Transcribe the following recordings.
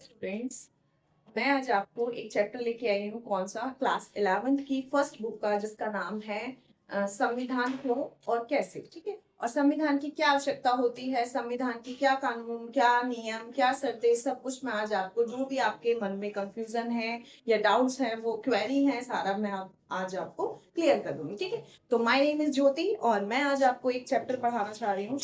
Students, मैं आज आपको एक चैप्टर लेके आई हूँ। कौन सा? क्लास 11th की फर्स्ट बुक का, जिसका नाम है संविधान क्यों और कैसे। ठीक है। और संविधान की क्या आवश्यकता होती है, संविधान की क्या कानून, क्या नियम, क्या शर्तें, सब कुछ मैं आज आपको, जो भी आपके मन में कंफ्यूजन है या डाउट्स हैं, वो क्वेरी है, सारा मैं आज आपको क्लियर कर दूंगी। ठीक है। तो माय नेम इज ज्योति और मैं आज आपको एक चैप्टर पढ़ाना चाह रही हूँ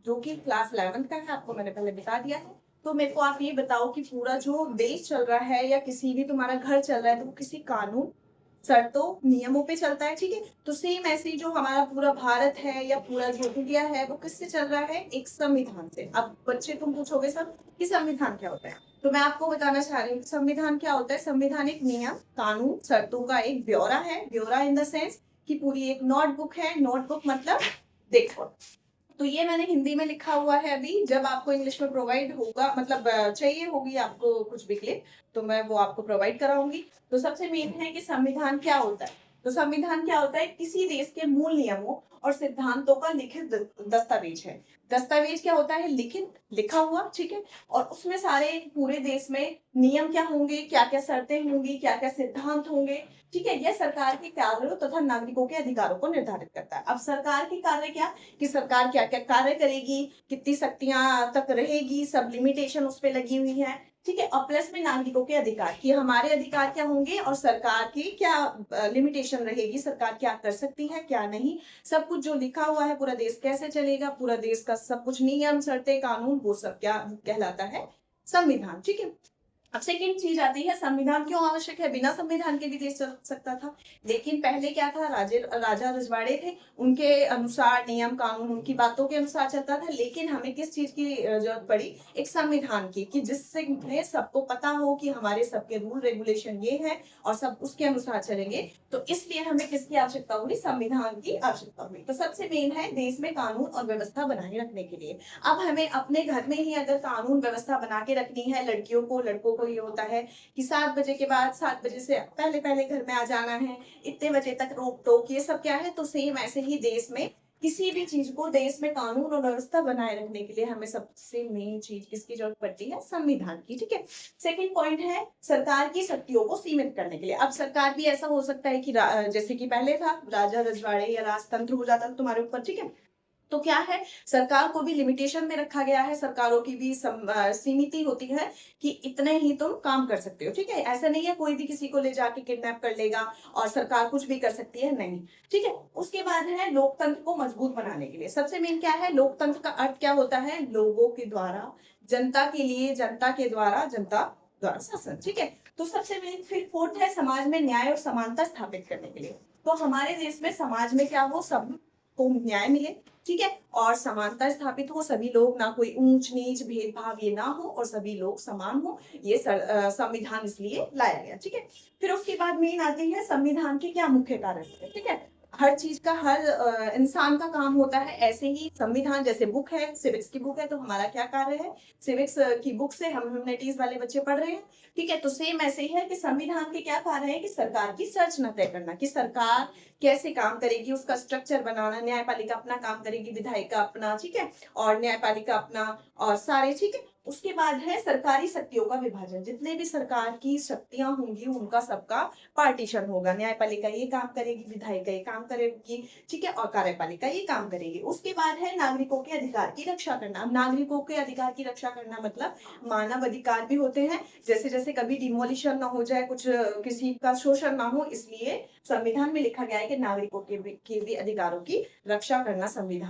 जो कि क्लास 11th का है। आपको मैंने पहले बता दिया है। तो मेरे को आप ये बताओ कि पूरा जो देश चल रहा है या किसी भी तुम्हारा घर चल रहा है, तो वो किसी कानून, शर्तों, नियमों पे चलता है। ठीक है। तो सेम ऐसे ही जो हमारा पूरा भारत है या पूरा जो इंडिया है, वो किससे चल रहा है? एक संविधान से। अब बच्चे तुम पूछोगे सर कि संविधान क्या होता है, तो मैं आपको बताना चाह रही हूँ कि संविधान क्या होता है। संविधान एक नियम, कानून, शर्तों का एक ब्यौरा है। ब्यौरा इन द सेंस कि पूरी एक नोटबुक है। नोटबुक मतलब देखो, तो ये मैंने हिंदी में लिखा हुआ है। अभी जब आपको इंग्लिश में प्रोवाइड होगा, मतलब चाहिए होगी आपको कुछ भी क्लिप, तो मैं वो आपको प्रोवाइड कराऊंगी। तो सबसे मेन है कि संविधान क्या होता है। तो संविधान क्या होता है? किसी देश के मूल नियमों और सिद्धांतों का लिखित दस्तावेज है। दस्तावेज क्या होता है? लिखित, लिखा हुआ। ठीक है। और उसमें सारे पूरे देश में नियम क्या होंगे, क्या क्या शर्तें होंगी, क्या क्या सिद्धांत होंगे। ठीक है। यह सरकार के कार्यों तथा नागरिकों के अधिकारों को निर्धारित करता है। अब सरकार के कार्य क्या, कि सरकार क्या क्या कार्य करेगी, कितनी शक्तियां तक रहेगी, सब लिमिटेशन उस पर लगी हुई है। ठीक है। और प्लस में नागरिकों के अधिकार, कि हमारे अधिकार क्या होंगे और सरकार की क्या लिमिटेशन रहेगी, सरकार क्या कर सकती है क्या नहीं, सब कुछ जो लिखा हुआ है। पूरा देश कैसे चलेगा, पूरा देश का सब कुछ, नियम, शर्तें, कानून, वो सब क्या कहलाता है? संविधान। ठीक है। अब सेकेंड चीज आती है, संविधान क्यों आवश्यक है? बिना संविधान के भी देश चल सकता था, लेकिन पहले क्या था, राजा रजवाड़े थे, उनके अनुसार नियम कानून, उनकी बातों के अनुसार चलता था। लेकिन हमें किस चीज की जरूरत पड़ी? एक संविधान की, कि जिससे सबको पता हो कि हमारे सबके रूल रेगुलेशन ये है और सब उसके अनुसार चलेंगे। तो इसलिए हमें किसकी आवश्यकता हुई? संविधान की आवश्यकता हुई। तो सबसे मेन है देश में कानून और व्यवस्था बनाए रखने के लिए। अब हमें अपने घर में ही अगर कानून व्यवस्था बना के रखनी है, लड़कियों को, लड़कों को ये होता है कि 7 बजे के बाद, 7 बजे से पहले पहले घर में आ जाना है, इतने बजे तक रोक टोक, ये सब क्या है? तो सेम ऐसे ही देश में किसी भी चीज को, देश में कानून और व्यवस्था बनाए रखने के लिए हमें सबसे मेन चीज किसकी जरूरत पड़ती है? संविधान की। ठीक है। सेकंड पॉइंट है सरकार की शक्तियों को सीमित करने के लिए। अब सरकार भी ऐसा हो सकता है कि जैसे कि पहले था, राजा रजवाड़े या राजतंत्र हो जाता तुम्हारे ऊपर। ठीक है। तो क्या है, सरकार को भी लिमिटेशन में रखा गया है। सरकारों की भी सीमित होती है कि इतने ही तुम काम कर सकते हो। ठीक है। ऐसा नहीं है कोई भी किसी को ले जाके किडनैप कर लेगा और सरकार कुछ भी कर सकती है, नहीं। ठीक है। उसके बाद है लोकतंत्र को मजबूत बनाने के लिए। सबसे मेन क्या है? लोकतंत्र का अर्थ क्या होता है? लोगों के द्वारा, जनता के लिए, जनता के द्वारा, जनता द्वारा शासन। ठीक है। तो सबसे मेन फिर फोर्थ है समाज में न्याय और समानता स्थापित करने के लिए। तो हमारे देश में समाज में क्या हो, सब को न्याय मिले। ठीक है। और समानता स्थापित हो, सभी लोग, ना कोई ऊंच नीच भेदभाव ये ना हो, और सभी लोग समान हो। ये संविधान इसलिए लाया गया। ठीक है। फिर उसके बाद मेन आती है संविधान के क्या मुख्य कार्य होते हैं। ठीक है। हर चीज का, हर इंसान का काम होता है। ऐसे ही संविधान, जैसे बुक है, सिविक्स की बुक है, तो हमारा क्या कार्य है? सिविक्स की बुक से हम ह्यूमैनिटीज वाले बच्चे पढ़ रहे हैं। ठीक है। तो सेम ऐसे ही है कि संविधान के क्या कार्य है? कि सरकार की संरचना तय करना, कि सरकार कैसे काम करेगी, उसका स्ट्रक्चर बनाना। न्यायपालिका अपना काम करेगी, विधायिका अपना। ठीक है। और न्यायपालिका अपना, और सारे। ठीक है। उसके बाद है सरकारी शक्तियों का विभाजन। जितने भी सरकार की शक्तियां होंगी, उनका सबका पार्टीशन होगा। न्यायपालिका ये काम करेगी, विधायिका ये काम करेगी। ठीक है। और कार्यपालिका ये काम करेगी। उसके बाद है नागरिकों के अधिकार की रक्षा करना। अब नागरिकों के अधिकार की रक्षा करना मतलब मानव अधिकार भी होते हैं, जैसे जैसे कभी डिमोलिशन ना हो जाए, कुछ किसी का शोषण ना हो, इसलिए संविधान में लिखा गया है कि नागरिकों के भी अधिकारों की रक्षा करना संविधान